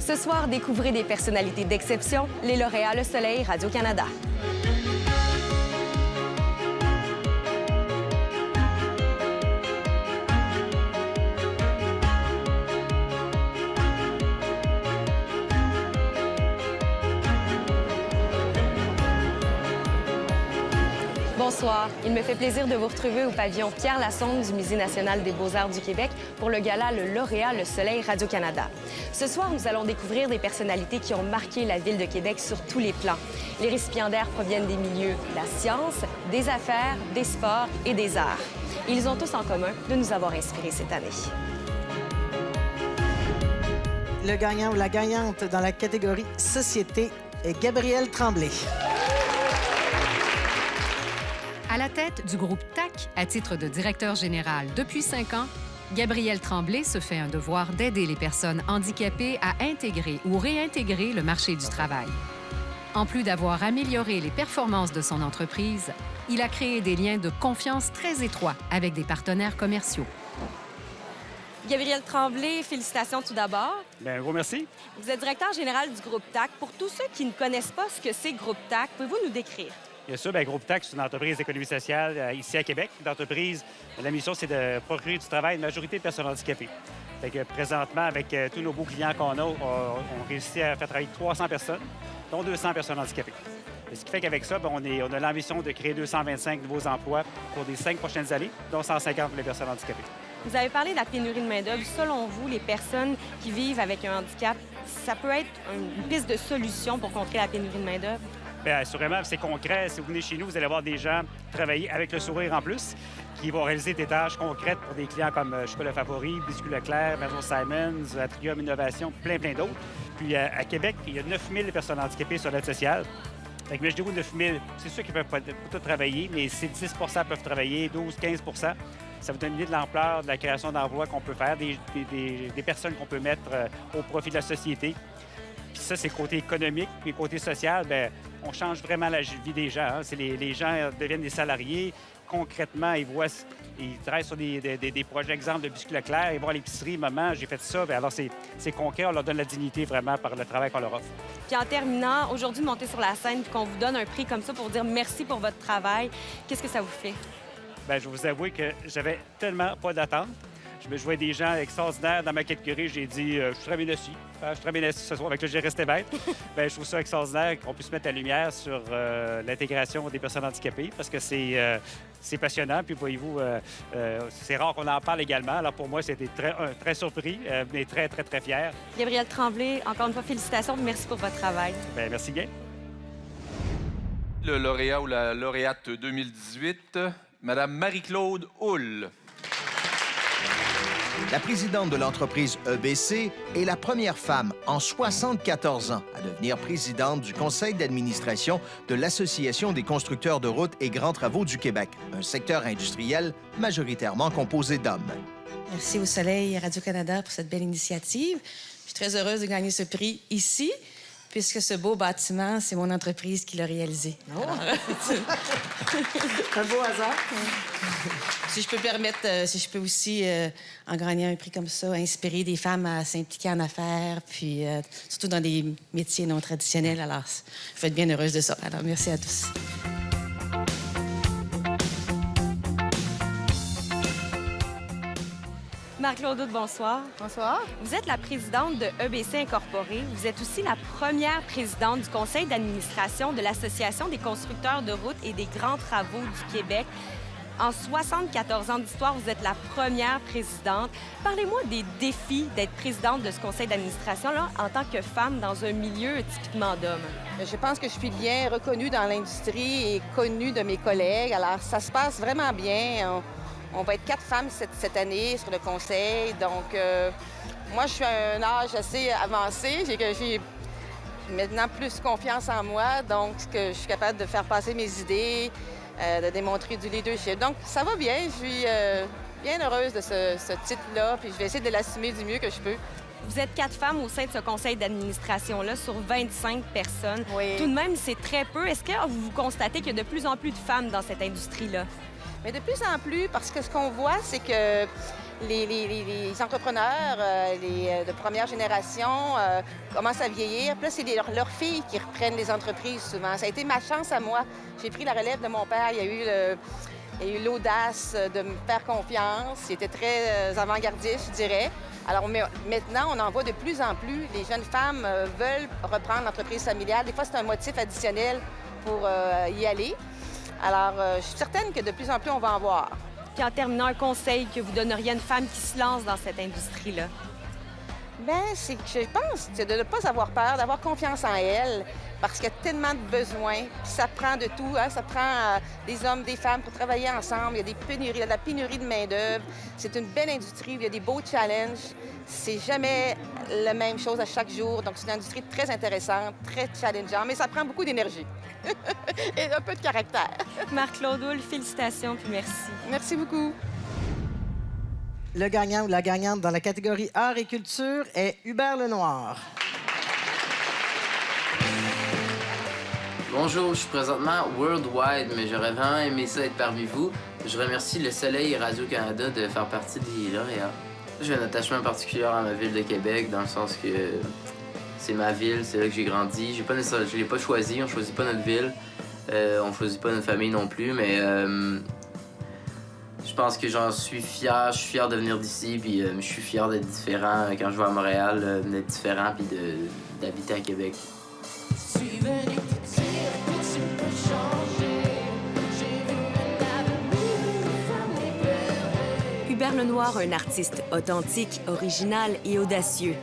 Ce soir, découvrez des personnalités d'exception, les lauréats Le Soleil Radio-Canada. Bonsoir. Il me fait plaisir de vous retrouver au pavillon Pierre Lassonde du Musée national des beaux-arts du Québec pour le gala Le Lauréat Le Soleil Radio-Canada. Ce soir, nous allons découvrir des personnalités qui ont marqué la ville de Québec sur tous les plans. Les récipiendaires proviennent des milieux de la science, des affaires, des sports et des arts. Ils ont tous en commun de nous avoir inspirés cette année. Le gagnant ou la gagnante dans la catégorie Société est Gabrielle Tremblay. À la tête du groupe TAC, à titre de directeur général depuis 5 ans, Gabrielle Tremblay se fait un devoir d'aider les personnes handicapées à intégrer ou réintégrer le marché du travail. En plus d'avoir amélioré les performances de son entreprise, il a créé des liens de confiance très étroits avec des partenaires commerciaux. Gabrielle Tremblay, félicitations tout d'abord. Bien, un gros merci. Vous êtes directeur général du groupe TAC. Pour tous ceux qui ne connaissent pas ce que c'est Groupe TAC, pouvez-vous nous décrire? Bien sûr, bien, Groupe TAC, c'est une entreprise d'économie sociale ici à Québec. L'entreprise, la mission, c'est de procurer du travail à une majorité de personnes handicapées. Fait que, présentement, avec tous nos beaux clients qu'on a, on réussit à faire travailler 300 personnes, dont 200 personnes handicapées. Et ce qui fait qu'avec ça, bien, on a l'ambition de créer 225 nouveaux emplois pour les 5 prochaines années, dont 150 pour les personnes handicapées. Vous avez parlé de la pénurie de main-d'œuvre. Selon vous, les personnes qui vivent avec un handicap, ça peut être une piste de solution pour contrer la pénurie de main-d'œuvre? Bien, assurément, c'est concret. Si vous venez chez nous, vous allez voir des gens travailler avec le sourire en plus, qui vont réaliser des tâches concrètes pour des clients comme Chocolat Favori, Biscuit Leclerc, Maison Simons, Atrium Innovation, plein d'autres. Puis à Québec, il y a 9000 personnes handicapées sur l'aide sociale. Fait que, mais je dis 9000, c'est sûr qu'ils peuvent pas tout travailler, mais c'est 10 peuvent travailler, 12-15 ça vous donne une idée de l'ampleur de la création d'emplois qu'on peut faire, des personnes qu'on peut mettre au profit de la société. Puis ça, c'est le côté économique. Puis le côté social, bien, on change vraiment la vie des gens. Hein. Les gens deviennent des salariés. Concrètement, ils travaillent sur des projets, exemple de Biscuit Leclerc. Ils vont à l'épicerie, maman, j'ai fait ça. Bien, alors, c'est concret. On leur donne la dignité vraiment par le travail qu'on leur offre. Puis en terminant, aujourd'hui, de monter sur la scène et qu'on vous donne un prix comme ça pour dire merci pour votre travail, qu'est-ce que ça vous fait? Bien, je vais vous avouer que j'avais tellement pas d'attente. Je voyais des gens extraordinaires dans ma catégorie. J'ai dit, je suis très bien assis. Je suis très bien assis ce soir. Avec là, j'ai resté bête. Bien, je trouve ça extraordinaire qu'on puisse mettre la lumière sur l'intégration des personnes handicapées parce que c'est passionnant. Puis, voyez-vous, c'est rare qu'on en parle également. Alors, pour moi, c'était très surpris, mais très fier. Gabrielle Tremblay, encore une fois, félicitations. Merci pour votre travail. Bien, merci bien. Le lauréat ou la lauréate 2018, Mme Marie-Claude Hull. La présidente de l'entreprise EBC est la première femme en 74 ans à devenir présidente du conseil d'administration de l'Association des constructeurs de routes et grands travaux du Québec, un secteur industriel majoritairement composé d'hommes. Merci au Soleil Radio-Canada pour cette belle initiative. Je suis très heureuse de gagner ce prix ici, puisque ce beau bâtiment, c'est mon entreprise qui l'a réalisé. Oh. Un beau hasard. Si je peux permettre, si je peux aussi, en gagnant un prix comme ça, inspirer des femmes à s'impliquer en affaires, puis surtout dans des métiers non traditionnels. Alors, je vais être bien heureuse de ça. Alors, merci à tous. Marc-Claude Hull, bonsoir. Bonsoir. Vous êtes la présidente de EBC Incorporé. Vous êtes aussi la première présidente du conseil d'administration de l'Association des constructeurs de routes et des grands travaux du Québec. En 74 ans d'histoire, vous êtes la première présidente. Parlez-moi des défis d'être présidente de ce conseil d'administration-là en tant que femme dans un milieu typiquement d'hommes. Je pense que je suis bien reconnue dans l'industrie et connue de mes collègues. Alors, ça se passe vraiment bien. On va être 4 femmes cette année sur le conseil. Donc, moi, je suis à un âge assez avancé. J'ai maintenant plus confiance en moi. Donc, que je suis capable de faire passer mes idées, de démontrer du leadership. Donc, ça va bien. Je suis bien heureuse de ce titre-là. Puis, je vais essayer de l'assumer du mieux que je peux. Vous êtes 4 femmes au sein de ce conseil d'administration-là sur 25 personnes. Oui. Tout de même, c'est très peu. Est-ce que vous constatez qu'il y a de plus en plus de femmes dans cette industrie-là? Mais de plus en plus, parce que ce qu'on voit, c'est que les entrepreneurs de première génération commencent à vieillir. Puis là, c'est leurs filles qui reprennent les entreprises souvent. Ça a été ma chance à moi. J'ai pris la relève de mon père. Il a eu l'audace de me faire confiance. Il était très avant-gardiste, je dirais. Alors maintenant, on en voit de plus en plus. Les jeunes femmes veulent reprendre l'entreprise familiale. Des fois, c'est un motif additionnel pour y aller. Alors, je suis certaine que de plus en plus, on va en voir. Puis en terminant, un conseil que vous donneriez à une femme qui se lance dans cette industrie-là? Bien, c'est que je pense c'est de ne pas avoir peur, d'avoir confiance en elle, parce qu'il y a tellement de besoins. Puis ça prend de tout, hein? Ça prend des hommes, des femmes pour travailler ensemble. Il y a des pénuries, il y a de la pénurie de main-d'œuvre. C'est une belle industrie où il y a des beaux challenges. C'est jamais la même chose à chaque jour. Donc, c'est une industrie très intéressante, très challengeante, mais ça prend beaucoup d'énergie et un peu de caractère. Marc-Claude Houle, félicitations puis merci. Merci beaucoup. Le gagnant ou la gagnante dans la catégorie Art et Culture est Hubert Lenoir. Bonjour, je suis présentement worldwide, mais j'aurais vraiment aimé ça être parmi vous. Je remercie Le Soleil et Radio-Canada de faire partie des lauréats. J'ai un attachement particulier à ma ville de Québec, dans le sens que c'est ma ville, c'est là que j'ai grandi. Je ne l'ai pas choisi, on ne choisit pas notre ville, on ne choisit pas notre famille non plus, mais je pense que j'en suis fier. Je suis fier de venir d'ici, puis je suis fier d'être différent quand je vais à Montréal, d'être différent, puis d'habiter à Québec. Hubert Lenoir, un artiste authentique, original et audacieux.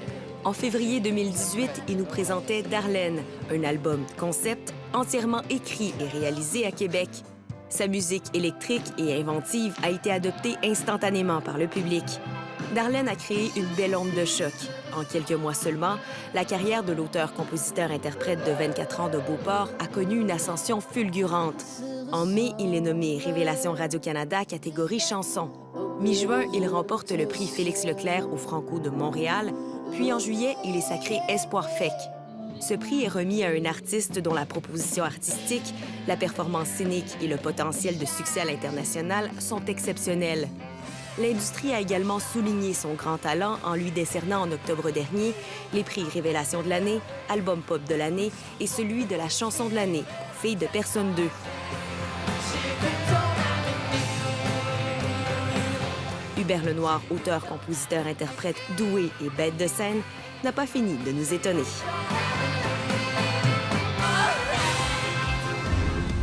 En février 2018, il nous présentait Darlene, un album concept entièrement écrit et réalisé à Québec. Sa musique électrique et inventive a été adoptée instantanément par le public. Darlene a créé une belle onde de choc. En quelques mois seulement, la carrière de l'auteur-compositeur-interprète de 24 ans de Beauport a connu une ascension fulgurante. En mai, il est nommé Révélation Radio-Canada catégorie chanson. Mi-juin, il remporte le prix Félix Leclerc au Franco de Montréal, puis en juillet, il est sacré Espoir FEC. Ce prix est remis à un artiste dont la proposition artistique, la performance scénique et le potentiel de succès à l'international sont exceptionnels. L'industrie a également souligné son grand talent en lui décernant en octobre dernier les prix Révélation de l'année, Album pop de l'année et celui de la chanson de l'année, Fille de personne 2. Hubert Lenoir, auteur, compositeur, interprète doué et bête de scène, n'a pas fini de nous étonner.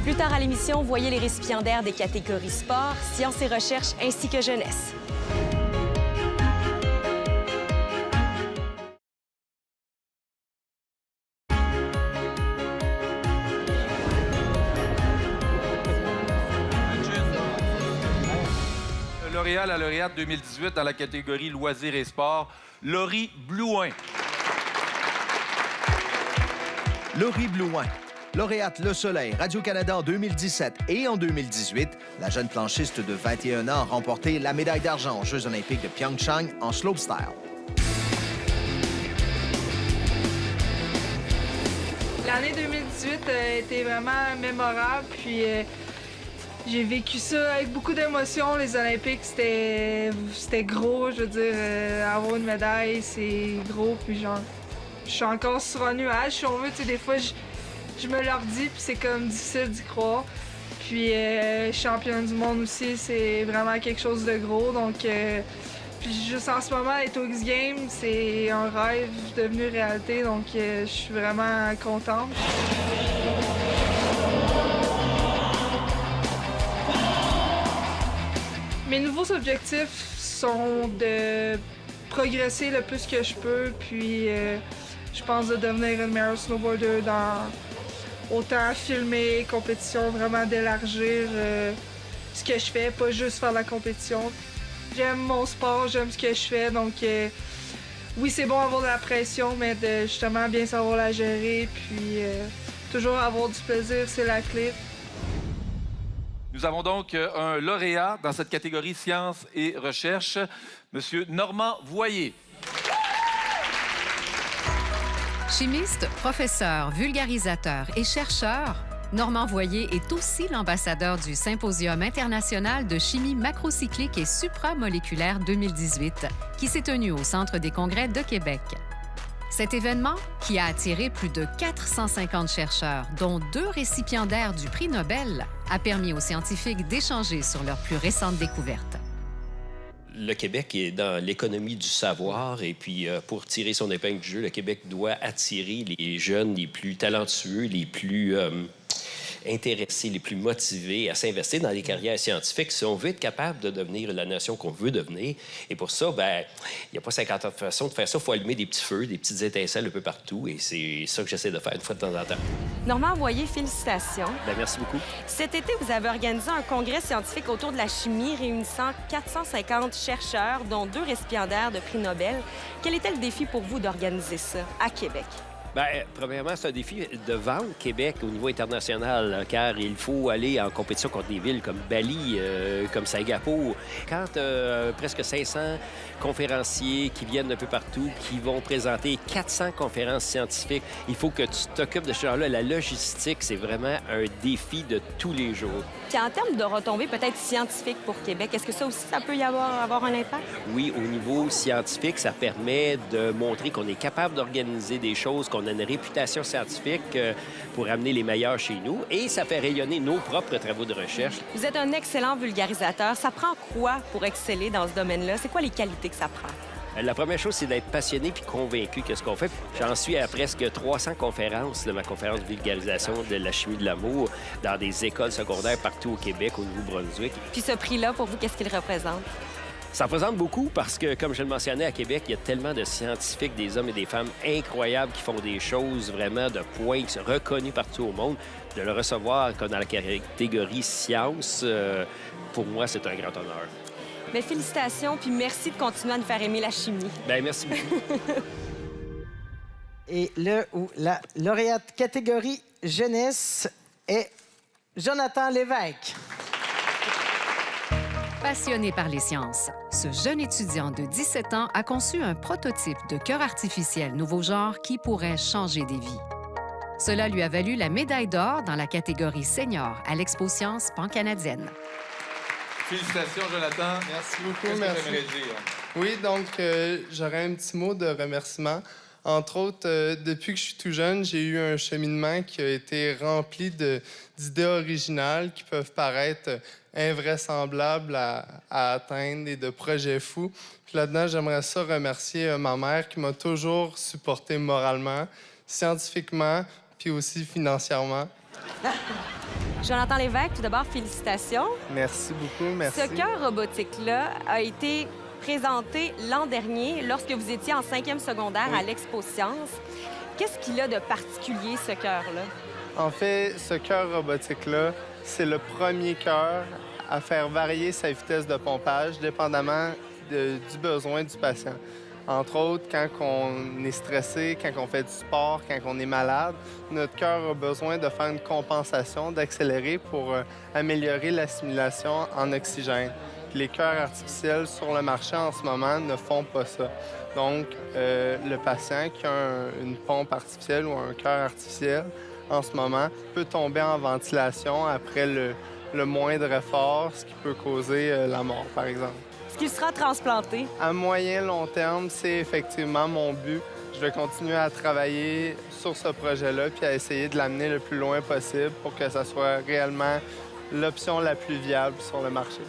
Plus tard à l'émission, voyez les récipiendaires des catégories sport, sciences et recherches ainsi que jeunesse. La lauréate 2018 dans la catégorie loisirs et sports, Laurie Blouin. Laurie Blouin, lauréate Le Soleil, Radio-Canada en 2017 et en 2018, la jeune planchiste de 21 ans a remporté la médaille d'argent aux Jeux olympiques de Pyeongchang en slopestyle. L'année 2018 a été vraiment mémorable, puis j'ai vécu ça avec beaucoup d'émotions. Les Olympiques, c'était gros, je veux dire, avoir une médaille, c'est gros, puis genre, je suis encore sur un nuage, si on veut, tu sais, des fois, je me leur dis, puis c'est comme difficile d'y croire. Puis championne du monde aussi, c'est vraiment quelque chose de gros, donc puis juste en ce moment, être au X-Games, c'est un rêve devenu réalité, donc je suis vraiment contente. Mes nouveaux objectifs sont de progresser le plus que je peux, puis je pense de devenir une meilleure snowboarder dans autant filmer, compétition, vraiment d'élargir ce que je fais, pas juste faire la compétition. J'aime mon sport, j'aime ce que je fais, donc oui, c'est bon d'avoir de la pression, mais de justement bien savoir la gérer, puis toujours avoir du plaisir, c'est la clé. Nous avons donc un lauréat dans cette catégorie sciences et recherches, M. Normand Voyer. Chimiste, professeur, vulgarisateur et chercheur, Normand Voyer est aussi l'ambassadeur du Symposium international de chimie macrocyclique et supramoléculaire 2018, qui s'est tenu au Centre des congrès de Québec. Cet événement, qui a attiré plus de 450 chercheurs, dont 2 récipiendaires du prix Nobel, a permis aux scientifiques d'échanger sur leurs plus récentes découvertes. Le Québec est dans l'économie du savoir et puis pour tirer son épingle du jeu, le Québec doit attirer les jeunes les plus talentueux, les plus intéressés, les plus motivés à s'investir dans les carrières scientifiques si on veut être capable de devenir la nation qu'on veut devenir. Et pour ça, il n'y a pas 50 autres façons de faire ça. Il faut allumer des petits feux, des petites étincelles un peu partout et c'est ça que j'essaie de faire une fois de temps en temps. Normand Voyer, félicitations. Bien, merci beaucoup. Cet été, vous avez organisé un congrès scientifique autour de la chimie réunissant 450 chercheurs, dont 2 récipiendaires de prix Nobel. Quel était le défi pour vous d'organiser ça à Québec? Bien, premièrement, c'est un défi de vendre Québec au niveau international, car il faut aller en compétition contre des villes comme Bali, comme Singapour. Quand presque 500 conférenciers qui viennent d'un peu partout, qui vont présenter 400 conférences scientifiques, il faut que tu t'occupes de ce genre-là. La logistique, c'est vraiment un défi de tous les jours. Puis en termes de retombées peut-être scientifiques pour Québec, est-ce que ça aussi, ça peut y avoir un impact? Oui, au niveau scientifique, ça permet de montrer qu'on est capable d'organiser des choses, qu'on a une réputation scientifique pour amener les meilleurs chez nous et ça fait rayonner nos propres travaux de recherche. Vous êtes un excellent vulgarisateur. Ça prend quoi pour exceller dans ce domaine-là? C'est quoi les qualités que ça prend? La première chose, c'est d'être passionné puis convaincu de ce qu'on fait. J'en suis à presque 300 conférences de ma conférence de vulgarisation de la chimie de l'amour dans des écoles secondaires partout au Québec, au Nouveau-Brunswick. Puis ce prix-là, pour vous, qu'est-ce qu'il représente? Ça représente beaucoup parce que, comme je le mentionnais, à Québec, il y a tellement de scientifiques, des hommes et des femmes incroyables qui font des choses vraiment de pointe, qui sont reconnus partout au monde. De le recevoir comme dans la catégorie science, pour moi, c'est un grand honneur. Bien, félicitations, puis merci de continuer à nous faire aimer la chimie. Bien, merci beaucoup. Et le ou la lauréate catégorie jeunesse est Jonathan Lévesque. Passionné par les sciences, ce jeune étudiant de 17 ans a conçu un prototype de cœur artificiel nouveau genre qui pourrait changer des vies. Cela lui a valu la médaille d'or dans la catégorie senior à l'Expo Science pan-canadienne. Félicitations, Jonathan. Merci beaucoup. Qu'est-ce Merci. que tu aimerais dire? Oui, donc j'aurais un petit mot de remerciement. Entre autres, depuis que je suis tout jeune, j'ai eu un cheminement qui a été rempli d'idées originales qui peuvent paraître invraisemblables à atteindre et de projets fous. Puis là-dedans, j'aimerais ça remercier ma mère qui m'a toujours supporté moralement, scientifiquement, puis aussi financièrement. Jonathan Lévesque, tout d'abord, félicitations. Merci beaucoup, merci. Ce cœur robotique-là a été présenté l'an dernier lorsque vous étiez en 5e secondaire à l'Expo Science. Qu'est-ce qu'il a de particulier, ce cœur-là? En fait, ce cœur robotique-là, c'est le premier cœur à faire varier sa vitesse de pompage dépendamment du besoin du patient. Entre autres, quand on est stressé, quand on fait du sport, quand on est malade, notre cœur a besoin de faire une compensation, d'accélérer pour améliorer l'assimilation en oxygène. Puis les cœurs artificiels sur le marché en ce moment ne font pas ça. Donc, le patient qui a une pompe artificielle ou un cœur artificiel en ce moment peut tomber en ventilation après le moindre effort, ce qui peut causer la mort, par exemple. Est-ce qu'il sera transplanté? À moyen long terme, c'est effectivement mon but. Je vais continuer à travailler sur ce projet-là puis à essayer de l'amener le plus loin possible pour que ça soit réellement l'option la plus viable sur le marché.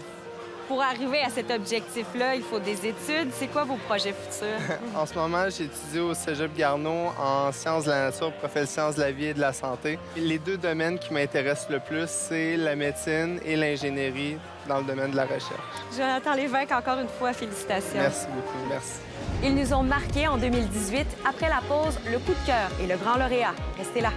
Pour arriver à cet objectif-là, il faut des études. C'est quoi vos projets futurs? En ce moment, j'étudie au Cégep Garneau en sciences de la nature, profil sciences de la vie et de la santé. Les 2 domaines qui m'intéressent le plus, c'est la médecine et l'ingénierie dans le domaine de la recherche. Jonathan Lévesque, encore une fois, félicitations. Merci beaucoup, merci. Ils nous ont marqués en 2018. Après la pause, le coup de cœur et le grand lauréat. Restez là.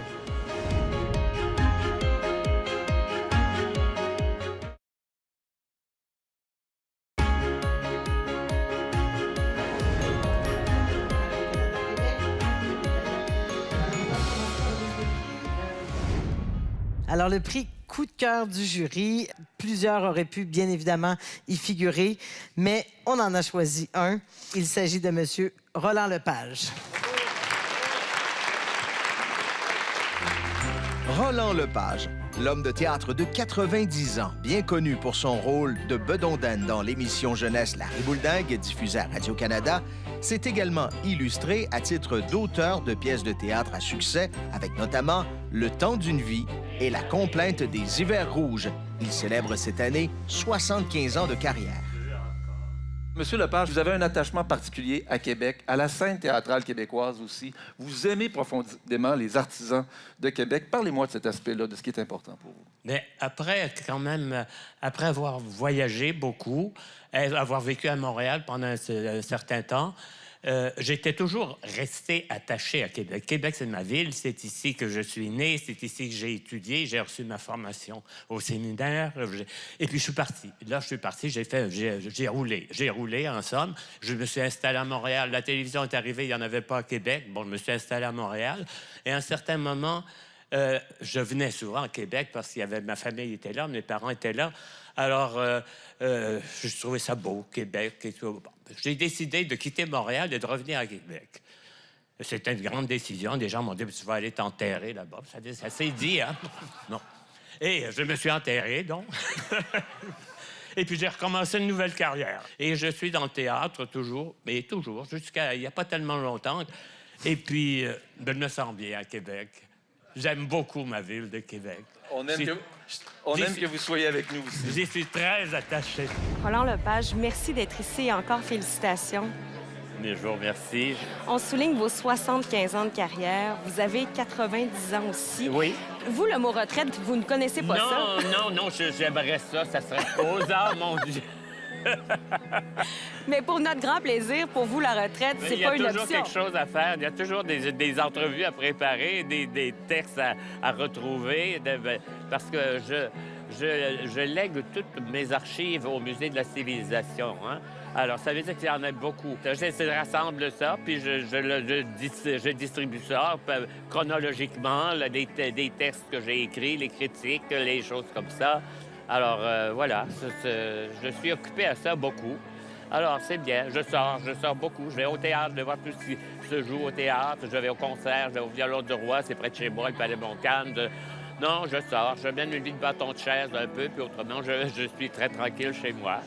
Alors, le prix coup de cœur du jury, plusieurs auraient pu bien évidemment y figurer, mais on en a choisi un. Il s'agit de M. Roland Lepage. Roland Lepage, l'homme de théâtre de 90 ans, bien connu pour son rôle de Bedonden dans l'émission jeunesse La Ribouledingue, diffusée à Radio-Canada, s'est également illustré à titre d'auteur de pièces de théâtre à succès, avec notamment Le temps d'une vie et La complainte des hivers rouges. Il célèbre cette année 75 ans de carrière. Monsieur Lepage, vous avez un attachement particulier à Québec, à la scène théâtrale québécoise aussi. Vous aimez profondément les artisans de Québec. Parlez-moi de cet aspect-là, de ce qui est important pour vous. Mais après, quand même, après avoir voyagé beaucoup, avoir vécu à Montréal pendant un certain temps, j'étais toujours resté attaché à Québec. Québec, c'est ma ville. C'est ici que je suis né. C'est ici que j'ai étudié. J'ai reçu ma formation au séminaire. Et puis, je suis parti. Là, je suis parti. J'ai roulé. J'ai roulé, en somme. Je me suis installé à Montréal. La télévision est arrivée. Il n'y en avait pas à Québec. Bon, je me suis installé à Montréal. Et à un certain moment, je venais souvent à Québec parce qu'il y avait... Ma famille était là. Mes parents étaient là. Alors, je trouvais ça beau, Québec et tout. Bon, j'ai décidé de quitter Montréal et de revenir à Québec. C'était une grande décision. Des gens m'ont dit, tu vas aller t'enterrer là-bas. Ça s'est dit, hein? Non. Et je me suis enterré, donc. Et puis, j'ai recommencé une nouvelle carrière. Et je suis dans le théâtre toujours, mais toujours, jusqu'à il n'y a pas tellement longtemps. Et puis, je me sens bien à Québec. J'aime beaucoup ma ville de Québec. On aime que vous soyez avec nous aussi. J'y suis très attaché. Roland Lepage, merci d'être ici et encore félicitations. Mais je vous remercie. On souligne vos 75 ans de carrière. Vous avez 90 ans aussi. Oui. Vous, le mot retraite, vous ne connaissez pas ça? Non, j'aimerais ça. Ça serait aux arts, mon Dieu. Mais pour notre grand plaisir, pour vous, la retraite, c'est pas une option. Il y a toujours quelque chose à faire. Il y a toujours des entrevues à préparer, des textes à retrouver, parce que je lègue toutes mes archives au Musée de la civilisation. Hein? Alors, ça veut dire qu'il y en a beaucoup. Je rassemble ça, puis je distribue ça chronologiquement, des textes que j'ai écrits, les critiques, les choses comme ça. Alors, voilà, je suis occupé à ça beaucoup. Alors, c'est bien, je sors beaucoup. Je vais au théâtre, je vais voir tout ce qui se joue au théâtre. Je vais au concert, je vais au Violon du Roi, c'est près de chez moi, le Palais Montcalm. Non, je sors, je mène une vie de bâton de chaise un peu, puis autrement, je suis très tranquille chez moi.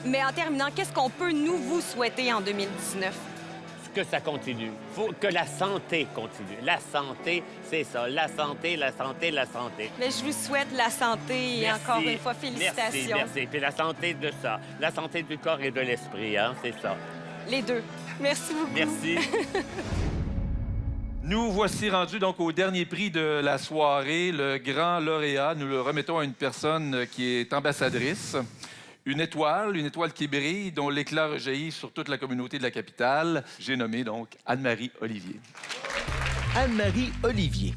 Mais en terminant, qu'est-ce qu'on peut, nous, vous souhaiter en 2019? Que ça continue. Il faut que la santé continue. La santé, c'est ça. La santé, la santé, la santé. Mais je vous souhaite la santé et encore une fois, félicitations. Merci. Puis la santé de ça. La santé du corps et de l'esprit, hein, c'est ça. Les deux. Merci beaucoup. Merci. Nous voici rendus donc au dernier prix de la soirée, le grand lauréat. Nous le remettons à une personne qui est ambassadrice. Une étoile qui brille, dont l'éclat rejaillit sur toute la communauté de la capitale. J'ai nommé donc Anne-Marie Olivier. Anne-Marie Olivier.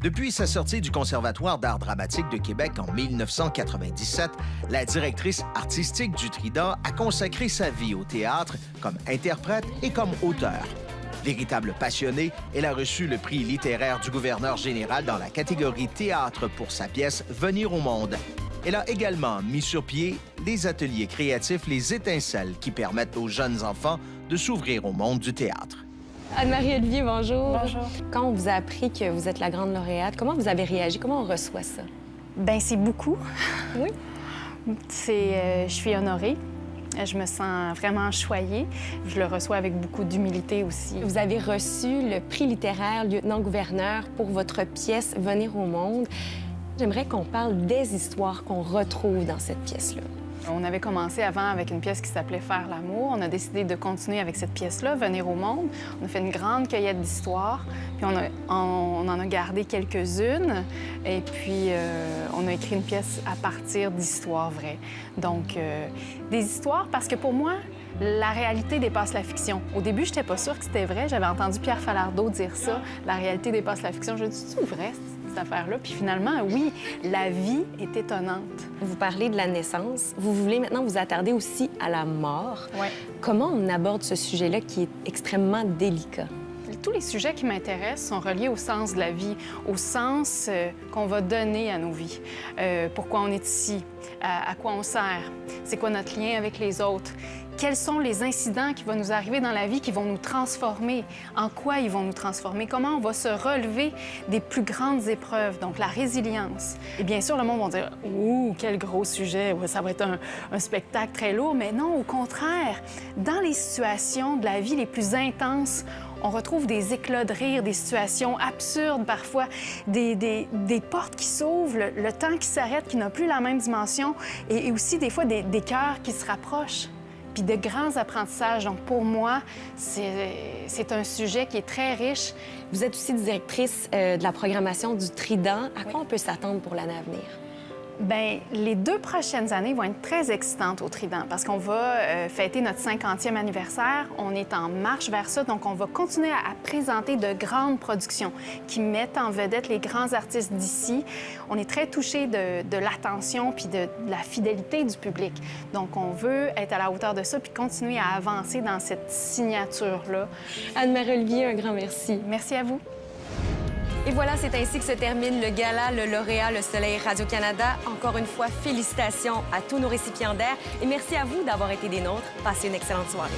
Depuis sa sortie du Conservatoire d'art dramatique de Québec en 1997, la directrice artistique du Trident a consacré sa vie au théâtre comme interprète et comme auteur. Véritable passionnée, elle a reçu le prix littéraire du gouverneur général dans la catégorie théâtre pour sa pièce Venir au monde. Elle a également mis sur pied les ateliers créatifs Les Étincelles qui permettent aux jeunes enfants de s'ouvrir au monde du théâtre. Anne-Marie Olivier, bonjour. Bonjour. Quand on vous a appris que vous êtes la grande lauréate, comment vous avez réagi? Comment on reçoit ça? Bien, c'est beaucoup. Oui? Je suis honorée. Je me sens vraiment choyée. Je le reçois avec beaucoup d'humilité aussi. Vous avez reçu le prix littéraire lieutenant-gouverneur pour votre pièce Venir au monde. J'aimerais qu'on parle des histoires qu'on retrouve dans cette pièce-là. On avait commencé avant avec une pièce qui s'appelait Faire l'amour. On a décidé de continuer avec cette pièce-là, Venir au monde. On a fait une grande cueillette d'histoires, puis on en a gardé quelques-unes. Et puis, on a écrit une pièce à partir d'histoires vraies. Donc, des histoires, parce que pour moi, la réalité dépasse la fiction. Au début, je n'étais pas sûre que c'était vrai. J'avais entendu Pierre Falardeau dire ça. La réalité dépasse la fiction. Je me dis, c'est vrai, cette affaire-là? Puis finalement, oui, la vie est étonnante. Vous parlez de la naissance. Vous voulez maintenant vous attarder aussi à la mort. Oui. Comment on aborde ce sujet-là qui est extrêmement délicat? Tous les sujets qui m'intéressent sont reliés au sens de la vie, au sens qu'on va donner à nos vies. Pourquoi on est ici? À quoi on sert? C'est quoi notre lien avec les autres? quels sont les incidents qui vont nous arriver dans la vie qui vont nous transformer, en quoi ils vont nous transformer, comment on va se relever des plus grandes épreuves, donc la résilience. Et bien sûr, le monde va dire « Ouh, quel gros sujet, ça va être un spectacle très lourd », mais non, au contraire, dans les situations de la vie les plus intenses, on retrouve des éclats de rire, des situations absurdes parfois, des portes qui s'ouvrent, le temps qui s'arrête, qui n'a plus la même dimension, et aussi des fois des cœurs qui se rapprochent, puis de grands apprentissages. Donc pour moi, c'est un sujet qui est très riche. Vous êtes aussi directrice de la programmation du Trident. À quoi on peut s'attendre pour l'année à venir? Bien, les 2 prochaines années vont être très excitantes au Trident parce qu'on va fêter notre 50e anniversaire. On est en marche vers ça, donc on va continuer à présenter de grandes productions qui mettent en vedette les grands artistes d'ici. On est très touchés de l'attention puis de la fidélité du public. Donc, on veut être à la hauteur de ça puis continuer à avancer dans cette signature-là. Anne-Marie Olivier, un grand merci. Merci à vous. Et voilà, c'est ainsi que se termine le gala Le Lauréat Le Soleil Radio-Canada. Encore une fois, félicitations à tous nos récipiendaires et merci à vous d'avoir été des nôtres. Passez une excellente soirée.